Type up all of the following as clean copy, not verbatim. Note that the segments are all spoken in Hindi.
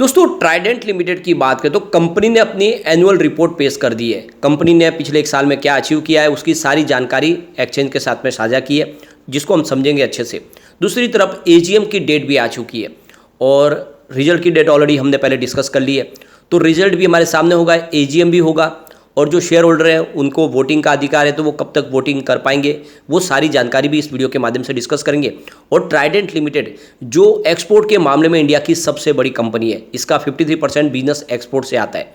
दोस्तों ट्राइडेंट लिमिटेड की बात करें तो कंपनी ने अपनी एनुअल रिपोर्ट पेश कर दी है। कंपनी ने पिछले एक साल में क्या अचीव किया है उसकी सारी जानकारी एक्सचेंज के साथ में साझा की है, जिसको हम समझेंगे अच्छे से। दूसरी तरफ एजीएम की डेट भी आ चुकी है और रिजल्ट की डेट ऑलरेडी हमने पहले डिस्कस कर ली है, तो रिजल्ट भी हमारे सामने होगा, एजीएम भी होगा और जो शेयर होल्डर हैं उनको वोटिंग का अधिकार है, तो वो कब तक वोटिंग कर पाएंगे वो सारी जानकारी भी इस वीडियो के माध्यम से डिस्कस करेंगे। और ट्राइडेंट लिमिटेड जो एक्सपोर्ट के मामले में इंडिया की सबसे बड़ी कंपनी है, इसका 53% बिजनेस एक्सपोर्ट से आता है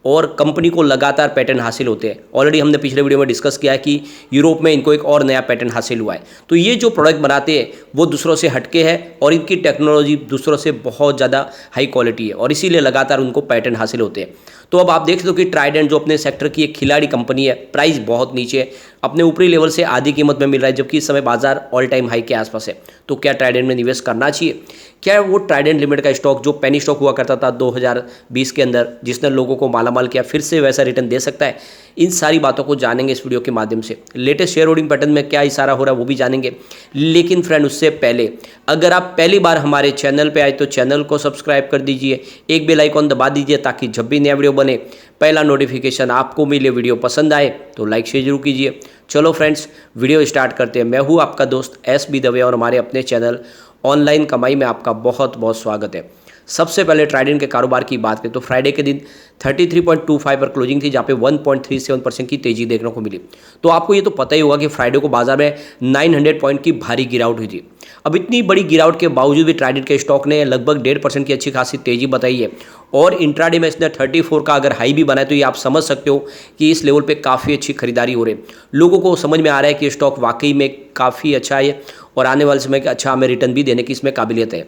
और कंपनी को लगातार पैटर्न हासिल होते हैं। ऑलरेडी हमने पिछले वीडियो में डिस्कस किया है कि यूरोप में इनको एक और नया पैटर्न हासिल हुआ है। तो ये जो प्रोडक्ट बनाते हैं वो दूसरों से हटके है और इनकी टेक्नोलॉजी दूसरों से बहुत ज़्यादा हाई क्वालिटी है और इसीलिए लगातार उनको पैटर्न हासिल होते हैं। तो अब आप देख सकते हो कि ट्राइडेंट जो अपने सेक्टर की एक खिलाड़ी कंपनी है, प्राइस बहुत नीचे है, अपने ऊपरी लेवल से आधी कीमत में मिल रहा है, जबकि इस समय बाजार ऑल टाइम हाई के आसपास है। तो क्या ट्राइडेंट में निवेश करना चाहिए? क्या वो ट्राइडेंट लिमिटेड का स्टॉक जो पेनी स्टॉक हुआ करता था 2020 के अंदर, जिसने लोगों को मालामाल किया, फिर से वैसा रिटर्न दे सकता है? इन सारी बातों को जानेंगे इस वीडियो के माध्यम से। लेटेस्ट शेयर होल्डिंग पैटर्न में क्या इशारा हो रहा है वो भी जानेंगे। लेकिन फ्रेंड उससे पहले अगर आप पहली बार हमारे चैनल पे आए तो चैनल को सब्सक्राइब कर दीजिए, एक बेल आइकॉन दबा दीजिए ताकि जब भी नया वीडियो बने पहला नोटिफिकेशन आपको मिले। वीडियो पसंद आए तो लाइक शेयर जरूर कीजिए। चलो फ्रेंड्स वीडियो स्टार्ट करते हैं। मैं हूँ आपका दोस्त SB दवे और हमारे अपने चैनल ऑनलाइन कमाई में आपका बहुत बहुत स्वागत है। सबसे पहले ट्राइडेंट के कारोबार की बात करें तो फ्राइडे के दिन 33.25 पर क्लोजिंग थी, जहाँ पे 1.37% की तेजी देखने को मिली। तो आपको ये तो पता ही होगा कि फ्राइडे को बाजार में 900 पॉइंट की भारी गिरावट हुई थी। अब इतनी बड़ी गिरावट के बावजूद भी ट्राइडेंट के स्टॉक ने लगभग 1.5% की अच्छी खासी तेजी बताई है और इंट्राडे में इसने 34 का अगर हाई भी बनाया तो ये आप समझ सकते हो कि इस लेवल पे काफ़ी अच्छी खरीदारी हो रही है। लोगों को समझ में आ रहा है कि स्टॉक वाकई में काफ़ी अच्छा है और आने वाले समय का अच्छा हमें रिटर्न भी देने की इसमें काबिलियत है।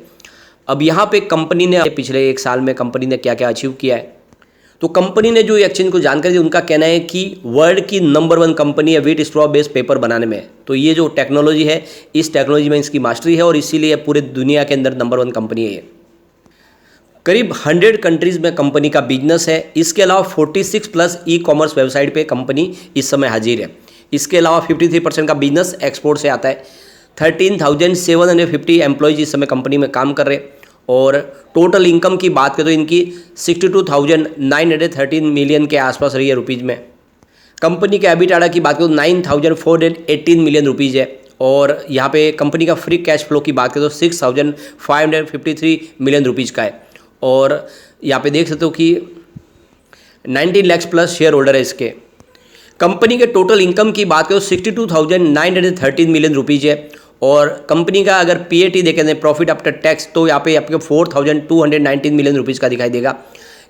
अब यहाँ पे कंपनी ने पिछले एक साल में कंपनी ने क्या क्या अचीव किया है, तो कंपनी ने जो एक्सचेंज को जानकारी दी उनका कहना है कि वर्ल्ड की नंबर 1 कंपनी है व्हीट स्ट्रॉ बेस्ड पेपर बनाने में। तो ये जो टेक्नोलॉजी है, इस टेक्नोलॉजी में इसकी मास्टरी है और इसीलिए पूरे दुनिया के अंदर नंबर 1 कंपनी है ये। करीब 100 कंट्रीज़ में कंपनी का बिजनेस है। इसके अलावा 46 प्लस ई-कॉमर्स वेबसाइट पे कंपनी इस समय हाजिर है। इसके अलावा 53% का बिजनेस एक्सपोर्ट से आता है। 13,750 एम्प्लॉयज इस समय कंपनी में काम कर रहे हैं और टोटल इनकम की बात करें तो इनकी 62,913 मिलियन के आसपास रही है रुपीज़ में। कंपनी के एबिटाडा की बात करें तो 9,418 मिलियन रुपीज़ है और यहाँ पे कंपनी का फ्री कैश फ्लो की बात करें तो 6,553 मिलियन रुपीज़ का है और यहाँ पे देख सकते हो कि 19 लाख प्लस शेयर होल्डर है इसके। कंपनी के टोटल इनकम की बात करें तो 62,913 मिलियन रुपीज़ है और कंपनी का अगर PAT देखें प्रॉफिट आफ्टर टैक्स तो यहाँ पे आपके 4,219 मिलियन रुपीज़ का दिखाई देगा।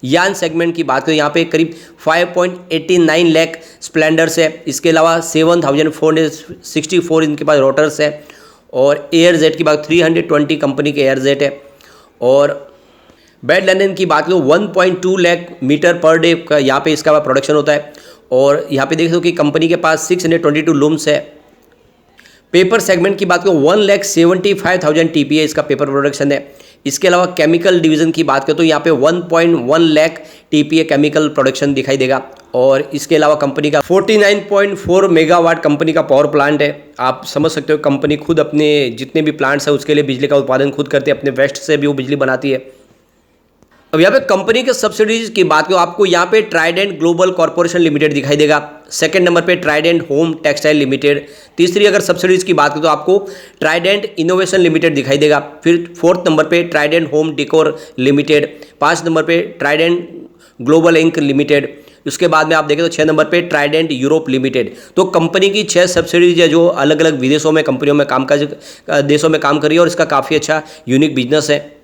यान सेगमेंट की बात करें यहाँ पे करीब 5.89 लाख स्प्लेंडर्स है। इसके अलावा 7,464 इनके पास रोटर्स है और एयर जेट की बात 320 कंपनी के एयर जेट है और बेड लाइनन की बात करें 1.2 लाख मीटर पर डे का यहाँ पे इसका प्रोडक्शन होता है और यहाँ पे देख दो कि कंपनी के पास 622 लूम्स है। पेपर सेगमेंट की बात करें 1,75,000 TPA इसका पेपर प्रोडक्शन है। इसके अलावा केमिकल डिवीज़न की बात करें तो यहाँ पे 1.1 लाख TPA केमिकल प्रोडक्शन दिखाई देगा और इसके अलावा कंपनी का 49.4 मेगावाट कंपनी का पावर प्लांट है। आप समझ सकते हो कंपनी खुद अपने जितने भी प्लांट्स है उसके लिए बिजली का उत्पादन खुद करती है, अपने वेस्ट से भी वो बिजली बनाती है। अब यहाँ पे कंपनी के सब्सिडीज की बात करो आपको यहाँ पे ट्राइडेंट ग्लोबल कॉर्पोरेशन लिमिटेड दिखाई देगा। सेकंड नंबर पे ट्राइडेंट होम टेक्सटाइल लिमिटेड। तीसरी अगर सब्सिडीज की बात करें तो आपको ट्राइडेंट इनोवेशन लिमिटेड दिखाई देगा। फिर फोर्थ नंबर पे Trident home decor limited. 5 number पे ट्राइडेंट ग्लोबल इंक लिमिटेड। उसके बाद में आप देखें तो 6 नंबर पे ट्राइडेंट यूरोप लिमिटेड। तो कंपनी की 6 सब्सिडीज है जो अलग अलग विदेशों में कंपनियों में देशों में काम कर रही है और इसका काफ़ी अच्छा यूनिक बिजनेस है।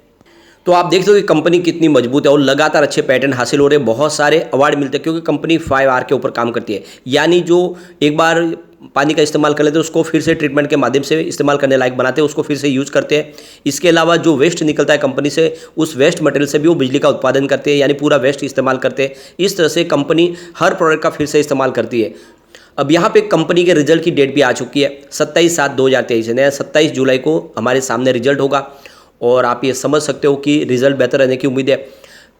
तो आप देख सकते हो कि कंपनी कितनी मजबूत है और लगातार अच्छे पैटर्न हासिल हो रहे हैं, बहुत सारे अवार्ड मिलते हैं क्योंकि कंपनी 5R के ऊपर काम करती है। यानी जो एक बार पानी का इस्तेमाल कर लेते हैं उसको फिर से ट्रीटमेंट के माध्यम से इस्तेमाल करने लायक बनाते हैं, उसको फिर से यूज़ करते हैं। इसके अलावा जो वेस्ट निकलता है कंपनी से, उस वेस्ट मटेरियल से भी वो बिजली का उत्पादन करते हैं, यानी पूरा वेस्ट इस्तेमाल करते हैं। इस तरह से कंपनी हर प्रोडक्ट का फिर से इस्तेमाल करती है। अब यहाँ पे कंपनी के रिजल्ट की डेट भी आ चुकी है 27/7/2023 है। 27 जुलाई को हमारे सामने रिजल्ट होगा और आप ये समझ सकते हो कि रिजल्ट बेहतर रहने की उम्मीद है।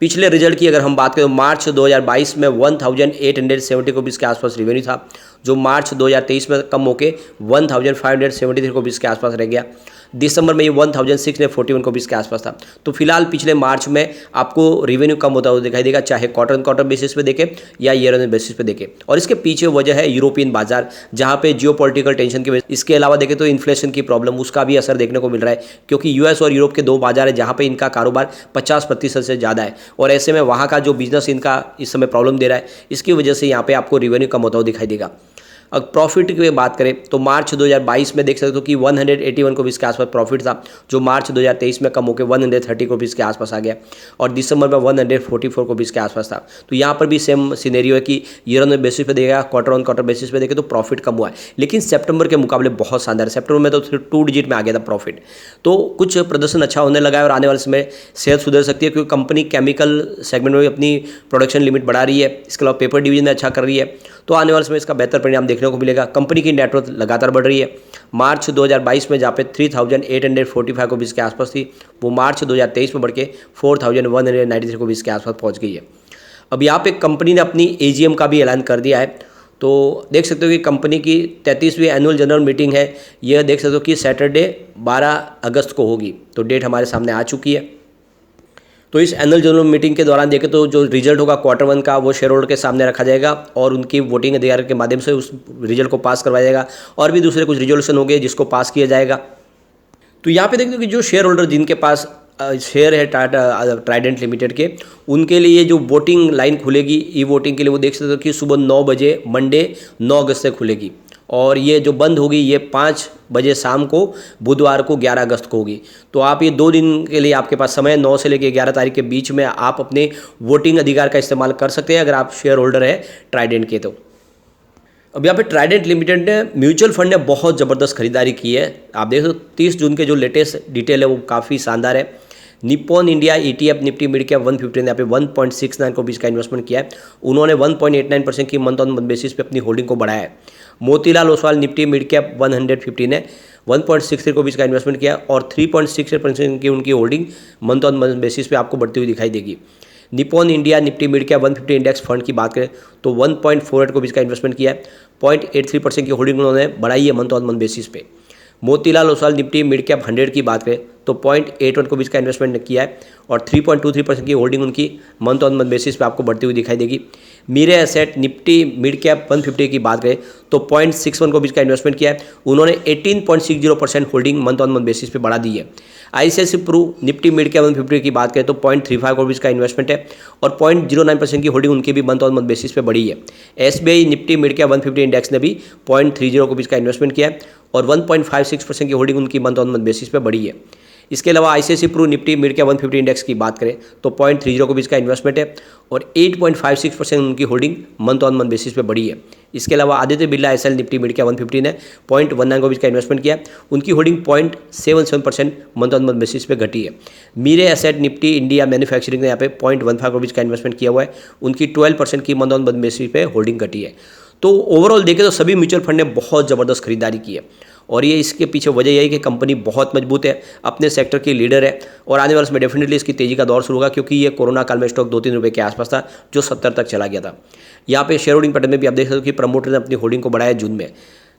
पिछले रिजल्ट की अगर हम बात करें तो मार्च 2022 में 1,870 रुपीज़ के आसपास रेवेन्यू था, जो मार्च 2023 में कम होकर 1,573 रुपीज़ के आसपास रह गया। दिसंबर में ये 1641 रुपीज़ के आसपास था। तो फिलहाल पिछले मार्च में आपको रेवेन्यू कम होता हुआ दिखाई देगा, चाहे क्वार्टर ऑन क्वार्टर बेसिस पे देखें या ईयर ऑन बेसिस पे देखें। और इसके पीछे वजह है यूरोपियन बाजार, जहाँ पे जियोपॉलिटिकल टेंशन की वजह, इसके अलावा देखें तो इन्फ्लेशन की प्रॉब्लम, उसका भी असर देखने को मिल रहा है, क्योंकि यूएस और यूरोप के दो बाजार है जहाँ पे इनका कारोबार 50% से ज़्यादा है, और ऐसे में वहाँ का जो बिजनेस इनका इस समय प्रॉब्लम दे रहा है, इसकी वजह से यहाँ पे आपको रेवेन्यू कम होता हुआ दिखाई देगा। अब प्रॉफिट की बात करें तो मार्च 2022 में देख सकते हो कि 181 रुपीज़ के आसपास प्रॉफिट था, जो मार्च 2023 में कम होकर 130 रुपीज़ के आसपास आ गया, और दिसंबर में 144 रुपीज़ के आसपास था। तो यहाँ पर भी सेम सिनेरियो है कि ईयर ऑन बेसिस पे देखेगा, क्वार्टर ऑन क्वार्टर बेसिस पे देखे तो प्रॉफिट कम हुआ है, लेकिन सितंबर के मुकाबले बहुत शानदार है। सितंबर में तो 2 डिजिट में आ गया था प्रॉफिट, तो कुछ प्रदर्शन अच्छा होने लगा है और आने वाले समय सेल सुधर सकती है, क्योंकि कंपनी केमिकल सेगमेंट में भी अपनी प्रोडक्शन लिमिट बढ़ा रही है, इसके अलावा पेपर डिवीजन में अच्छा कर रही है, तो आने वाले समय इसका बेहतर परिणाम देखने को मिलेगा। कंपनी की नेटवर्थ लगातार बढ़ रही है। मार्च 2022 में जहाँ पे 3845 रुपीज़ के आसपास थी, वो मार्च 2023 में बढ़ के 4193 रुपीज़ के आसपास पहुँच गई है। अब यहाँ पे कंपनी ने अपनी AGM का भी ऐलान कर दिया है, तो देख सकते हो कि कंपनी की 33वीं एनुअल जनरल मीटिंग है, यह देख सकते हो कि सैटरडे 12 अगस्त को होगी, तो डेट हमारे सामने आ चुकी है। तो इस एनुअल जनरल मीटिंग के दौरान देखें तो जो रिजल्ट होगा क्वार्टर 1 का, वो शेयर होल्डर के सामने रखा जाएगा और उनकी वोटिंग अधिकार के माध्यम से उस रिजल्ट को पास करवाया जाएगा, और भी दूसरे कुछ रिजोल्यूशन होंगे जिसको पास किया जाएगा। तो यहाँ पे देखते हो कि जो शेयर होल्डर जिनके पास शेयर है ट्राइडेंट लिमिटेड के, उनके लिए जो वोटिंग लाइन खुलेगी ई वोटिंग के लिए, वो देख सकते हो कि सुबह 9 बजे मंडे 9 अगस्त से खुलेगी, और ये जो बंद होगी ये 5 बजे शाम को बुधवार को 11 अगस्त को होगी। तो आप ये 2 दिन के लिए आपके पास समय 9 से लेकर 11 तारीख के बीच में आप अपने वोटिंग अधिकार का इस्तेमाल कर सकते हैं, अगर आप शेयर होल्डर है ट्राइडेंट के। तो अब यहाँ पे ट्राइडेंट लिमिटेड ने म्यूचुअल फंड ने बहुत ज़बरदस्त खरीदारी की है। आप देख सकते हो 30 जून के जो लेटेस्ट डिटेल है वो काफ़ी शानदार है। Nippon India ETF Nifty mid cap 150 ने यहाँ पे 1.69 रुपीज़ का इन्वेस्टमेंट किया है। उन्होंने 1.89% की मंथ ऑन मंथ बेसिस पे अपनी होल्डिंग को बढ़ाया है। Motilal Oswal Nifty mid cap 150 ने 1.63 रुपीज़ का इन्वेस्टमेंट किया और 3.68% की उनकी holding month on month basis पे आपको बढ़ती हुई दिखाई देगी। Nippon India Nifty mid cap 150 index fund की बात करें तो 1.48 रुपीज़ का इन्वेस्टमेंट किया है, 0.83% की होल्डिंग उन्होंने बढ़ाई है मंथ ऑन मंथ बेसिस पे। Motilal Oswal Nifty mid cap 100 की बात करें तो 0.81 रुपीज़ का इन्वेस्टमेंट किया है और 3.23% की होल्डिंग उनकी मंथ ऑन मंथ बेसिस पे आपको बढ़ती हुई दिखाई देगी। मीरे एसेट निफ्टी मिड कैप 150 की बात करें तो 0.61 रुपीज़ का इन्वेस्टमेंट किया है, उन्होंने 18.60% holding month on month basis पे बढ़ा दी है। ICICI Pru Nifty mid cap 150 की बात करें तो 0.35 रुपीज़ का इन्वेस्टमेंट है और 0.09% की होल्डिंग उनकी भी मंथ ऑन मंथ बेसिस पे बढ़ी है। SBI Nifty mid cap 150 index ने भी 0.30 रुपीज़ का इन्वेस्टमेंट किया है और 1.56% की होल्डिंग उनकी मंथ ऑन मंथ बेसिस पे बढ़ी है। इसके अलावा ICICI Pru Nifty mid cap 150 index की बात करें तो 0.30 रुपीज़ का इन्वेस्टमेंट है और 8.56% उनकी holding month on month basis पे बढ़ी है। इसके अलावा Aditya Birla SL Nifty mid cap 150 ने 0.19 रुपीज़ का इन्वेस्टमेंट किया, उनकी holding 0.77% month on month basis पे घटी है। मीरे एसेट निफ्टी इंडिया मैन्युफैक्चरिंग ने यहाँ पे 0.15 रुपीज़ का इन्वेस्टमेंट किया हुआ है, उनकी 12% की मंथ ऑन मंथ बेसिस पे होल्डिंग घटी है। तो ओवरऑल देखें तो सभी म्यूचुअल फंड ने बहुत ज़बरदस्त खरीदारी की है और ये इसके पीछे वजह यही है कि कंपनी बहुत मजबूत है, अपने सेक्टर की लीडर है और आने वाले समय डेफिनेटली इसकी तेज़ी का दौर शुरू होगा, क्योंकि ये कोरोना काल में स्टॉक 2-3 रुपये के आसपास था जो 70 तक चला गया था। यहाँ पे शेयर होल्डिंग पैटर्न में भी आप देख सकते हो कि प्रमोटर ने अपनी होल्डिंग को बढ़ाया जून में।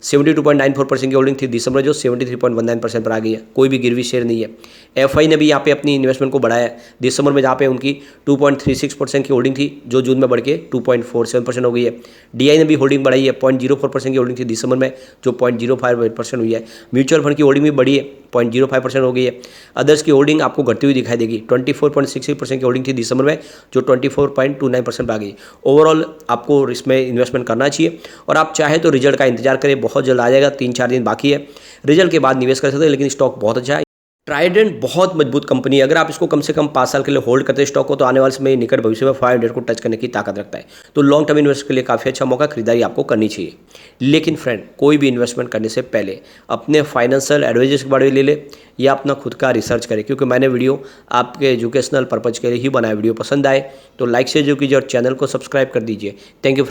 72.94% की होल्डिंग थी, दिसंबर जो 73.19% पर आ गई है, कोई भी गिरवी शेयर नहीं है। FI ने भी यहाँ पे अपनी इन्वेस्टमेंट को बढ़ाया है, दिसंबर में जहाँ पे उनकी 2.36% की होल्डिंग थी जो जून में बढ़ के 2.47% हो गई है। DI ने भी होल्डिंग बढ़ाई है, 0.04% की होल्डिंग थी दिसंबर में जो 0.05% हुई है। म्यूचुअल फंड की होल्डिंग भी बढ़ी है, 0.05% हो गई है। अदर्स की होल्डिंग आपको घटती हुई दिखाई देगी, 24.66% की होल्डिंग थी दिसंबर में जो 24.29% पर आ गई। ओवरऑल आपको इसमें इन्वेस्टमेंट करना चाहिए और आप चाहे तो रिजल्ट का इंतजार करें, बहुत जल्द आ जाएगा, 3-4 दिन बाकी है, रिजल्ट के बाद निवेश कर सकते हैं, लेकिन स्टॉक बहुत अच्छा है। ट्राइडेंट बहुत मजबूत कंपनी है, अगर आप इसको कम से कम 5 साल के लिए होल्ड करते हैं स्टॉक को तो आने वाले समय निकट भविष्य में 500 को टच करने की ताकत रखता है। तो लॉन्ग टर्म इन्वेस्ट के लिए काफ़ी अच्छा मौका, खरीदारी आपको करनी चाहिए। लेकिन फ्रेंड, कोई भी इन्वेस्टमेंट करने से पहले अपने फाइनेंशियल एडवाइजर्स के बारे में ले ले या अपना खुद का रिसर्च करें, क्योंकि मैंने वीडियो आपके एजुकेशनल पर्पज़ के लिए ही बनाया। वीडियो पसंद आए तो लाइक शेयर जो कीजिए और चैनल को सब्सक्राइब कर दीजिए। Thank you.